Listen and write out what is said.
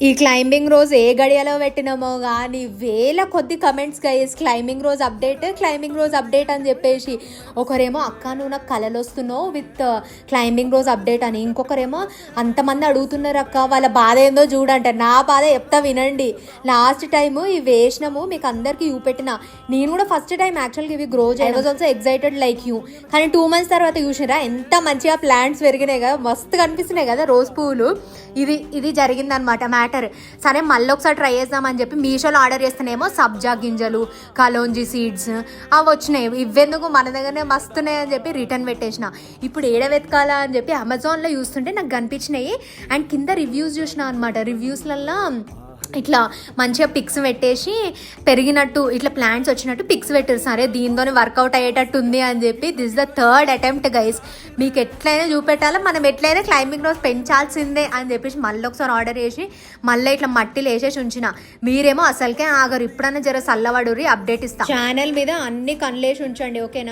ఈ climbing rose ఏ గడియలో పెట్టినామో కానీ వేల కొద్ది comments guys. Climbing rose update అని చెప్పేసి ఒకరేమో అక్క నువ్వు నాకు కలలు వస్తున్నావు విత్ క్లైంబింగ్ రోజ్ అప్డేట్ అని, ఇంకొకరేమో అంతమంది అడుగుతున్నారు అక్క వాళ్ళ బాధ ఏందో చూడంట. నా బాధ చెప్తా వినండి. లాస్ట్ టైము ఇవి వేసినాము మీకు అందరికీ చూపెట్టిన. నేను కూడా ఫస్ట్ టైం యాక్చువల్గా ఇవి grow I was also excited like you. కానీ 2 months తర్వాత చూసిరా ఎంత మంచిగా ప్లాంట్స్ పెరిగినాయి కదా, మస్తు కనిపిస్తున్నాయి కదా రోజ్ పువ్వులు. ఇది జరిగిందనమాట మ్యాటర్. సరే మళ్ళీ ఒకసారి ట్రై చేద్దామని చెప్పి మీషోలో ఆర్డర్ చేస్తేనేమో సబ్జా గింజలు, కలోంజీ సీడ్స్ అవి వచ్చినాయి. ఇవెందుకు మన దగ్గరనే మస్తున్నాయి అని చెప్పి రిటర్న్ పెట్టేసిన. ఇప్పుడు ఏడ వెతకాలా అని చెప్పి అమెజాన్లో చూస్తుంటే నాకు కనిపించినాయి. అండ్ కింద రివ్యూస్ చూసిన అనమాట. రివ్యూస్లలో ఇట్లా మంచిగా పిక్స్ పెట్టేసి పెరిగినట్టు ఇట్లా ప్లాంట్స్ వచ్చినట్టు పిక్స్ పెట్టారు. సరే దీంతోనే వర్కౌట్ అయ్యేటట్టు ఉంది అని చెప్పి this the 3rd attempt guys. మీకు ఎట్లయినా చూపెట్టాలో మనం ఎట్లయినా క్లైంబింగ్ రోజ్ పెంచాల్సిందే అని చెప్పేసి మళ్ళీ ఒకసారి ఆర్డర్ చేసి మళ్ళీ ఇట్లా మట్టిలు వేసేసి ఉంచిన. మీరేమో అసలుకే ఆగరు. ఇప్పుడన్నా జర సల్లవడురి, అప్డేట్ ఇస్తా. ఛానల్ మీద అన్ని కన్లేసి ఉంచండి ఓకేనా.